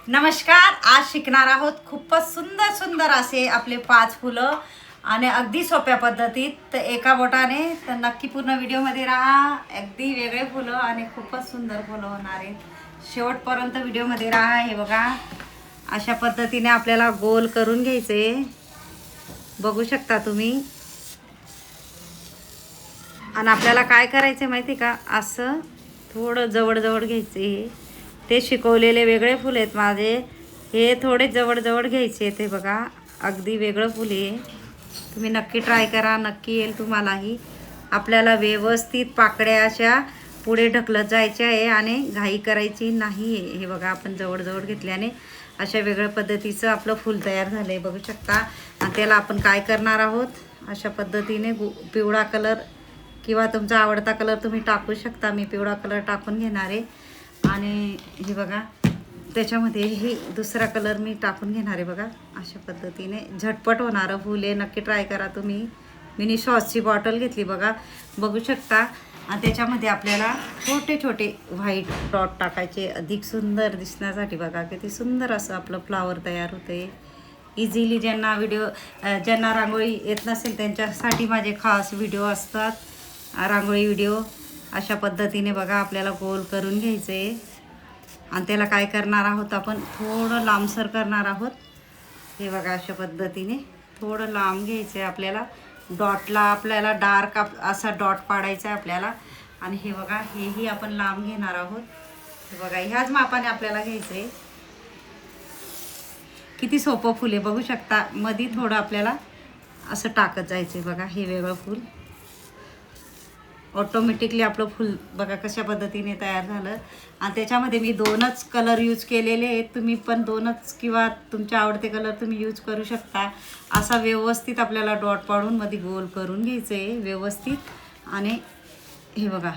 नमस्कार. आज शिकणार आहोत खूपच सुंदर सुंदर असे आपले 5 फुलं आणि अगदी सोप्या पद्धतीत. तर एका बोटाने तर नक्की पूर्ण व्हिडिओमध्ये राहा. अगदी वेगळे फुलं आणि खूपच सुंदर फुलं होणार आहेत. शेवटपर्यंत व्हिडिओमध्ये राहा. हे बघा, अशा पद्धतीने आपल्याला गोल करून घ्यायचे. बघू शकता तुम्ही. आणि आपल्याला काय करायचे माहिती का, असं थोडं जवळ घ्यायचे. ते शिकवलेले वेगळे फुल आहेत माझे, हे थोडे जवळ घ्यायचे. ते बघा, अगदी वेगळं फुल आहे. तुम्ही नक्की ट्राय करा, नक्की येईल तुम्हालाही. आपल्याला व्यवस्थित पाकळ्या अशा पुढे ढकलत जायच्या आहे आणि घाई करायची नाही आहे. हे बघा, आपण जवळ घेतल्याने अशा वेगळ्या पद्धतीचं आपलं फूल तयार झालं आहे, बघू शकता. आणि त्याला आपण काय करणार आहोत, अशा पद्धतीने पिवळा कलर किंवा तुमचा आवडता कलर तुम्ही टाकू शकता. मी पिवळा कलर टाकून घेणार आहे. आणि हे बघा, त्याच्यामध्ये ही दुसरा कलर मी टाकून घेणार आहे. बघा, अशा पद्धतीने झटपट होणारं फूल आहे. नक्की ट्राय करा तुम्ही. मिनी सॉसची बॉटल घेतली, बघा, बघू शकता. आणि त्याच्यामध्ये आपल्याला छोटे व्हाईट डॉट टाकायचे अधिक सुंदर दिसण्यासाठी. बघा, किती सुंदर असं आपलं फ्लावर तयार होते. इझिली ज्यांना रांगोळी येत नसेल त्यांच्यासाठी माझे खास व्हिडिओ असतात, रांगोळी व्हिडिओ. अशा पद्धतीने बघा, आपल्याला गोल करून घ्यायचे. आणि त्याला काय करणार आहोत, आपण थोडं लांबसर करणार आहोत. हे बघा, अशा पद्धतीने थोडं लांब घ्यायचं आहे आपल्याला. डॉटला आपल्याला डार्क असा डॉट पाडायचा आहे आपल्याला. आणि हे बघा, हेही आपण लांब घेणार आहोत. हे बघा, ह्याच मापाने आपल्याला घ्यायचं आहे. किती सोपं फुल आहे, बघू शकता. मध्ये थोडं आपल्याला असं टाकत जायचं आहे. बघा, हे वेगळं फूल ऑटोमॅटिकली आपलं फुल बघा कशा पद्धतीने तयार झालं. आणि त्याच्यामध्ये मी 2च कलर यूज केलेले आहेत. तुम्ही पण 2च किंवा तुमचे आवडते कलर तुम्ही यूज करू शकता. असा व्यवस्थित आपल्याला डॉट पाडून मध्ये गोल करून घ्यायचं आहे व्यवस्थित. आणि हे बघा,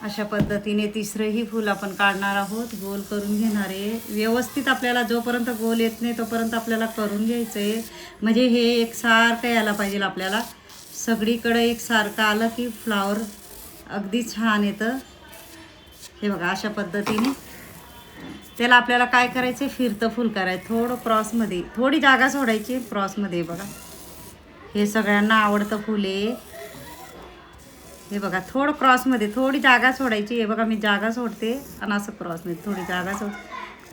अशा पद्धतीने तिसरंही फूल आपण काढणार आहोत, गोल करून घेणार आहे व्यवस्थित. आपल्याला जोपर्यंत गोल येत नाही तोपर्यंत आपल्याला करून घ्यायचं आहे. म्हणजे हे एकसारखं यायला पाहिजे आपल्याला. सगळीकडे एकसारखं आलं की फ्लावर अगदी छान येतं. हे बघा, अशा पद्धतीने त्याला आपल्याला काय करायचं, फिरतं फूल करायचं. थोडं क्रॉसमध्ये थोडी जागा सोडायची क्रॉसमध्ये. बघा, हे सगळ्यांना आवडतं फूल आहे. हे बघा, थोडं क्रॉसमध्ये थोडी जागा सोडायची. हे बघा, मी जागा सोडते आणि असं क्रॉसमध्ये थोडी जागा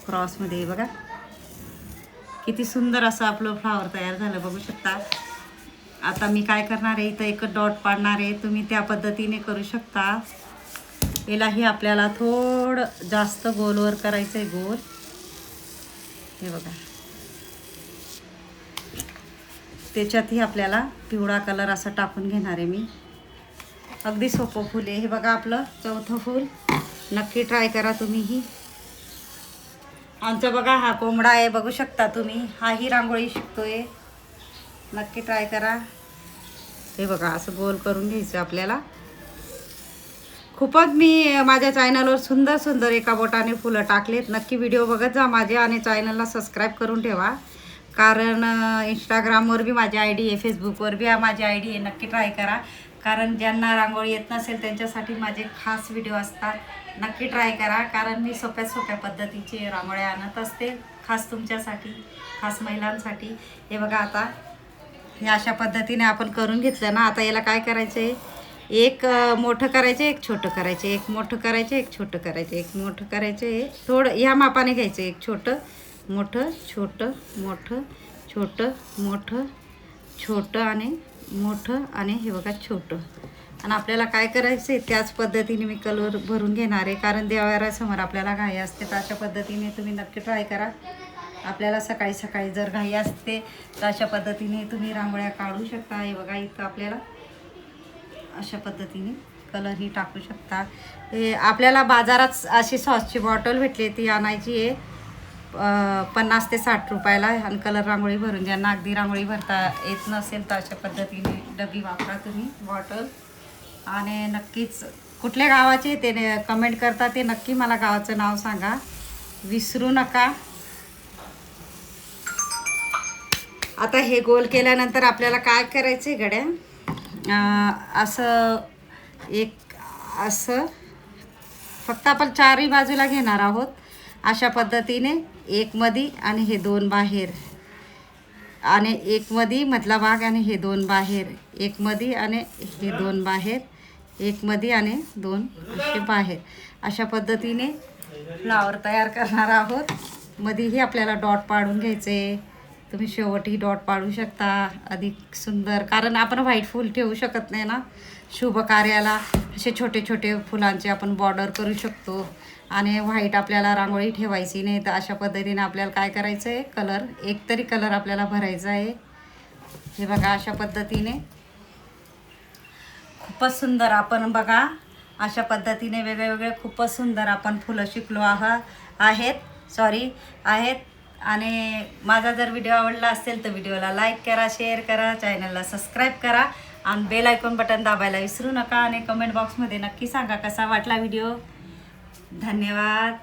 क्रॉसमध्ये. हे बघा, किती सुंदर असं आपलं फ्लावर तयार झालं, बघू शकता. आता मी काय करणार आहे, इथं एक डॉट पाडणार आहे. तुम्ही त्या पद्धतीने करू शकता. यालाही आपल्याला थोडं जास्त गोलवर करायचं आहे, गोल. हे बघा, त्याच्यातही आपल्याला पिवळा कलर असा टाकून घेणार आहे मी. अगदी सोपं फूल आहे. हे बघा, आपलं 4थं फूल. नक्की ट्राय करा तुम्हीही. आमचं बघा, हा कोंबडा आहे, बघू शकता तुम्ही. हाही रांगोळी शिकतोय. नक्की ट्राय करा. हे बघा, असं गोल करून घ्यायचं आपल्याला. खूपच मी माझ्या चॅनलवर सुंदर एका बोटाने फुलं टाकलेत. नक्की व्हिडिओ बघत जा माझे आणि चॅनलला सबस्क्राईब करून ठेवा. कारण इंस्टाग्रामवर बी माझी ID आहे, फेसबुकवर बी माझी ID आहे. नक्की ट्राय करा. कारण ज्यांना रांगोळी येत नसेल त्यांच्यासाठी माझे खास व्हिडिओ असतात. नक्की ट्राय करा. कारण मी सोप्या पद्धतीचे रांगोळ्या आणत असते, खास तुमच्यासाठी, खास महिलांसाठी. हे बघा, आता हे अशा पद्धतीने आपण करून घेतलं ना. आता याला काय करायचं आहे, एक मोठं करायचं, एक छोटं करायचं, एक मोठं करायचं, एक छोटं करायचं, एक मोठं करायचं. हे थोडं ह्या मापाने घ्यायचं. एक छोटं मोठं, छोटं मोठं, छोटं मोठं, छोटं आणि मोठं, आणि हे बघा छोटं. आणि आपल्याला काय करायचं आहे, त्याच पद्धतीने मी कलर भरून घेणार आहे. कारण देवाऱ्यासमोर आपल्याला घाई असते. तर अशा पद्धतीने तुम्ही नक्की ट्राय करा. आपल्याला सकाळी जर घाई असते तर अशा पद्धतीने तुम्ही रांगोळ्या काढू शकता. हे बघा, इथं आपल्याला अशा पद्धतीने कलरही टाकू शकता. हे आपल्याला बाजारात अशी सॉसची बॉटल भेटली, ती आणायची आहे 50 ते 60 रुपयाला. आणि कलर रांगोळी भरून ज्यांना अगदी रांगोळी भरता येत नसेल तर अशा पद्धतीने डबी वापरा तुम्ही, बॉटल. आणि नक्कीच कुठल्या गावाचे ते कमेंट करता, ते नक्की मला गावाचं नाव सांगा, विसरू नका. आता हे गोल केल्यानंतर आपल्याला काय करायचं आहे गड्या, असं एक असं फक्त आपण 4ही बाजूला घेणार आहोत. अशा पद्धतीने एक मध्ये आणि हे 2 बाहेर, आणि एक मध्ये मधला भाग आणि हे 2 बाहेर, एक मध्ये आणि हे 2 बाहेर, एक मध्ये आणि 2 असे बाहेर, अशा पद्धतीने फ्लावर तयार करणार आहोत. मध्येही आपल्याला डॉट पाडून घ्यायचे. तुम्ही शेवटही डॉट पाडू शकता अधिक सुंदर, कारण आपण व्हाईट फूल ठेवू शकत नाही ना शुभ कार्याला. असे छोटे छोटे फुलांचे आपण बॉर्डर करू शकतो. आणि व्हाईट आपल्याला रांगोळी ठेवायची नाही, तर अशा पद्धतीने आपल्याला काय करायचं आहे, कलर एकतरी कलर आपल्याला भरायचा आहे. हे बघा अशा पद्धतीने खूपच सुंदर आपण बघा अशा पद्धतीने वेगळे खूपच सुंदर आपण फुलं शिकलो आहेत. आणि माझा जर व्हिडिओ आवडला असेल तर व्हिडिओला लाईक करा, शेअर करा, चॅनलला सबस्क्राईब करा आणि बेल आयकॉन बटन दाबायला विसरू नका. आणि कमेंट बॉक्समध्ये नक्की सांगा कसा वाटला व्हिडिओ. धन्यवाद.